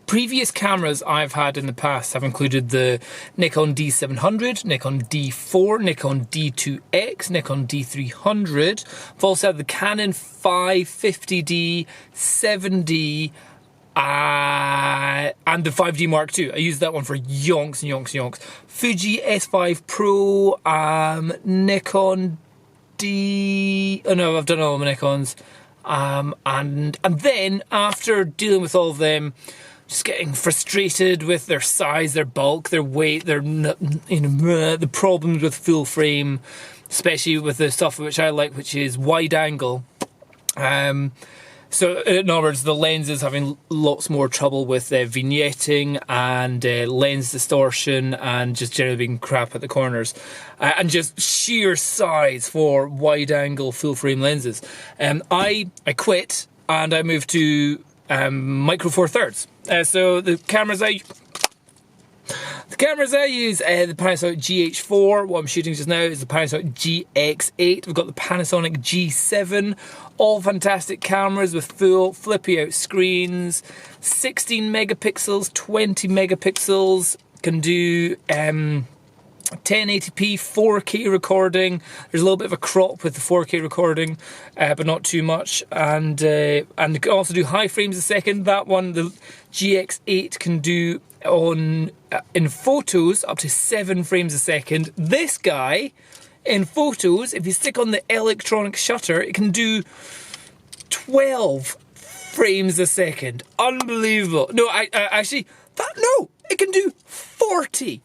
Previous cameras I've had in the past have included the Nikon D700, Nikon D4, Nikon D2X, Nikon D300. I've also had the Canon 550D, 7D, and the 5D Mark II. I used that one for yonks and yonks and yonks. Fuji S5 Pro, Nikon D... Oh no, I've done all my Nikons. And then after dealing with all of them, just getting frustrated with their size, their bulk, their weight, their, the problems with full frame, especially with the stuff which I like, which is wide angle. So in other words, the lens is having lots more trouble with vignetting and lens distortion and just generally being crap at the corners. And just sheer size for wide angle full frame lenses. I quit and I moved to micro four thirds. So the cameras I use, the Panasonic GH4, what I'm shooting just now is the Panasonic GX8, we've got the Panasonic G7, all fantastic cameras with full flippy out screens, 16 megapixels, 20 megapixels, can do 1080p 4K recording. There's a little bit of a crop with the 4K recording, but not too much. And they can also do high frames a second. That one, the GX8, can do in photos up to 7 frames a second. This guy, in photos, if you stick on the electronic shutter, it can do 12 frames a second. Unbelievable. No, it can do 40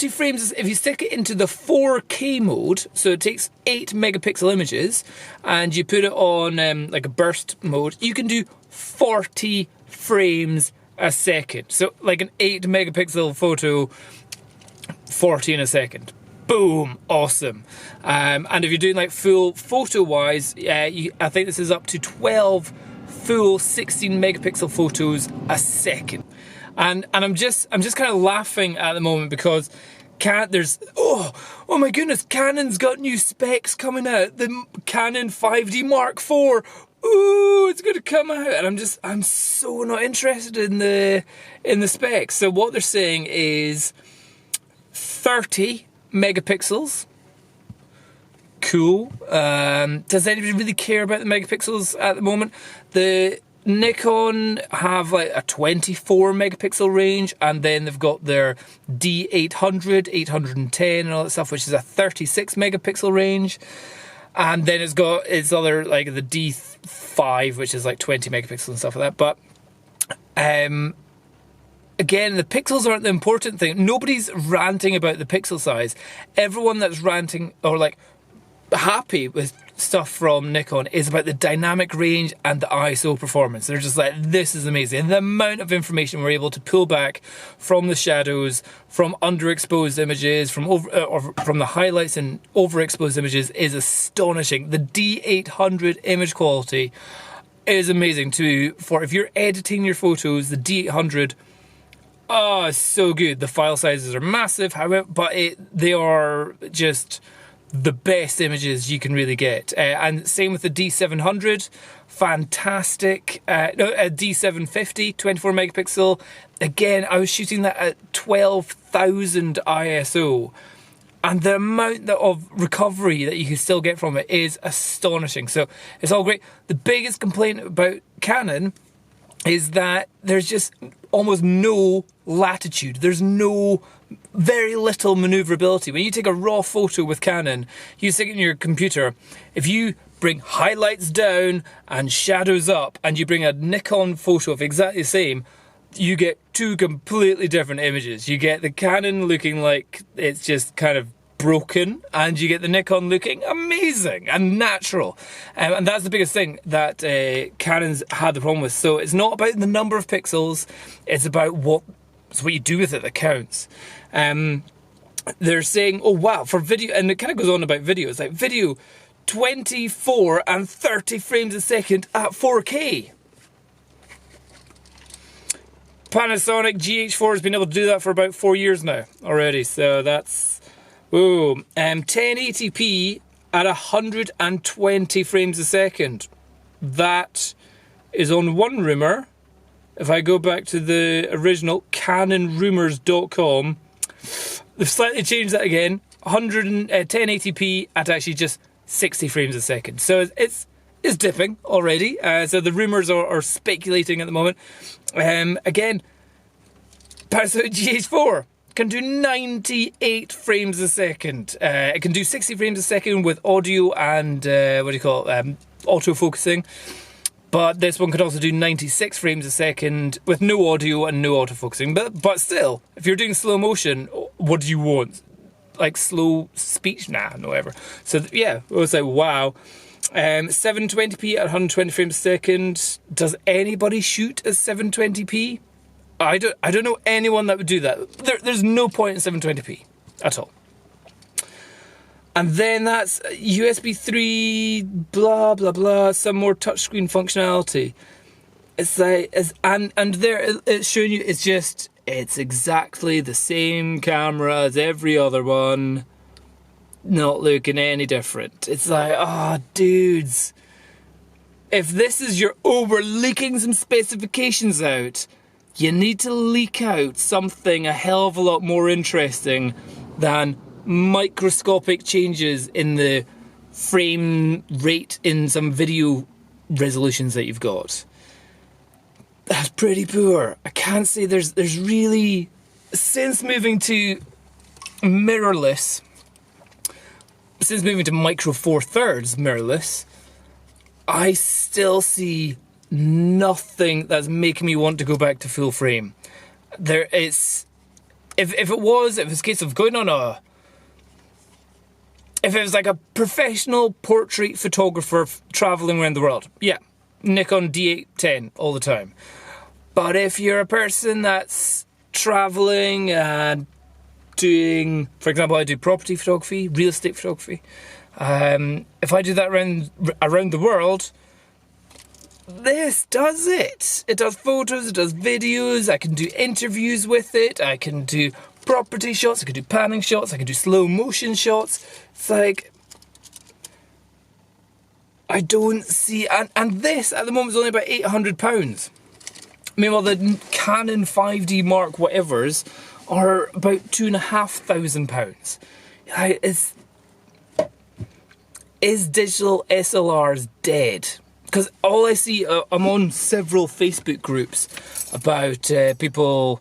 frames if you stick it into the 4K mode. So it takes 8 megapixel images and you put it on like a burst mode, you can do 40 frames a second. So like an 8 megapixel photo, 40 in a second. Boom, awesome. And if you're doing like full photo wise, I think this is up to 12 full 16 megapixel photos a second. And I'm just kind of laughing at the moment because oh my goodness, Canon's got new specs coming out. The Canon 5D Mark IV. Ooh, it's going to come out, and I'm so not interested in the specs. So what they're saying is 30 megapixels. Cool. Does anybody really care about the megapixels at the moment? The Nikon have like a 24 megapixel range, and then they've got their D800, 810 and all that stuff, which is a 36 megapixel range. And then it's got its other, like the D5, which is like 20 megapixels and stuff like that. But again, the pixels aren't the important thing. Nobody's ranting about the pixel size. Everyone that's ranting or like happy with stuff from Nikon is about the dynamic range and the ISO performance. They're just like, this is amazing. The amount of information we're able to pull back from the shadows, from underexposed images, from the highlights and overexposed images is astonishing. The D800 image quality is amazing too. For if you're editing your photos, the D800, oh, so good. The file sizes are massive, however, but they are just the best images you can really get. And same with the D700, fantastic. D750, 24 megapixel. Again, I was shooting that at 12,000 ISO. And the amount of recovery that you can still get from it is astonishing. So it's all great. The biggest complaint about Canon is that there's just almost no latitude. There's very little maneuverability. When you take a raw photo with Canon, you stick it in your computer. If you bring highlights down and shadows up, and you bring a Nikon photo of exactly the same, you get two completely different images. You get the Canon looking like it's just kind of broken, and you get the Nikon looking amazing and natural. And that's the biggest thing that Canon's had the problem with. So it's not about the number of pixels, it's about what you do with it that counts. They're saying, oh wow, for video, and it kind of goes on about videos, like video 24 and 30 frames a second at 4K. Panasonic GH4 has been able to do that for about 4 years now already, so that's, whoa. 1080p at 120 frames a second. That is on one rumor if I go back to the original canonrumors.com, they've slightly changed that again. 1080p at actually just 60 frames a second. So it's dipping already. So the rumours are speculating at the moment. Again, Panasonic GH4 can do 98 frames a second. It can do 60 frames a second with audio and auto-focusing. But this one could also do 96 frames a second with no audio and no autofocusing. But still, if you're doing slow motion, what do you want? Like slow speech? Nah, no ever. So yeah, I was like, wow. 720p at 120 frames a second. Does anybody shoot at 720p? I don't know anyone that would do that. There's no point in 720p at all. And then that's USB 3, blah blah blah, some more touchscreen functionality. It's like, and there it's showing you it's exactly the same camera as every other one, not looking any different. It's like, oh dudes, if this is we're leaking some specifications out, you need to leak out something a hell of a lot more interesting than microscopic changes in the frame rate in some video resolutions that you've got. That's pretty poor. I can't say there's really, since moving to mirrorless, since moving to micro four thirds mirrorless, I still see nothing that's making me want to go back to full frame. If it was a case of going on if it was like a professional portrait photographer traveling around the world, yeah, Nikon D810 all the time. But if you're a person that's traveling and doing, for example, I do property photography, real estate photography. If I do that around the world, this does it. It does photos, it does videos, I can do interviews with it, I can do property shots, I can do panning shots, I can do slow motion shots. It's like, I don't see, and this at the moment is only about £800. Meanwhile, the Canon 5D Mark whatevers are about £2,500. Is digital SLRs dead? Because all I see, I'm on several Facebook groups about people,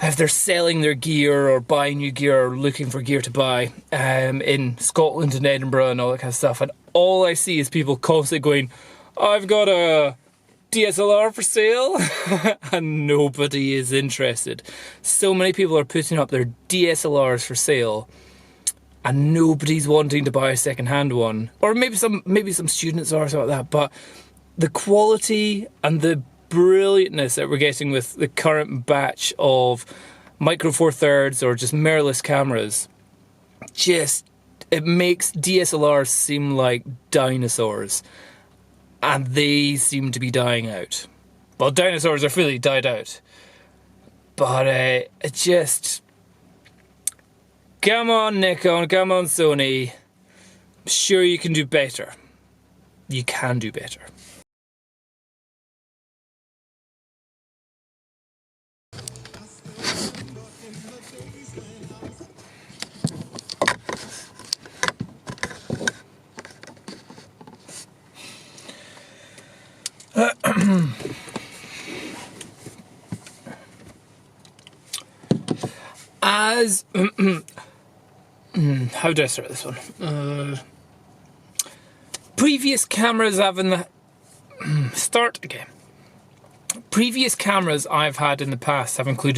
if they're selling their gear or buying new gear or looking for gear to buy in Scotland and Edinburgh and all that kind of stuff. And all I see is people constantly going, I've got a DSLR for sale, and nobody is interested. So many people are putting up their DSLRs for sale and nobody's wanting to buy a second-hand one. Or maybe some students are, something like that. But the quality and the brilliantness that we're getting with the current batch of micro four thirds or just mirrorless cameras, it makes DSLRs seem like dinosaurs. And they seem to be dying out. Well, dinosaurs are fully died out. But it just... Come on, Nikon, come on, Sony. I'm sure you can do better. You can do better. As how do I start this one? Previous cameras start again. Previous cameras I've had in the past have included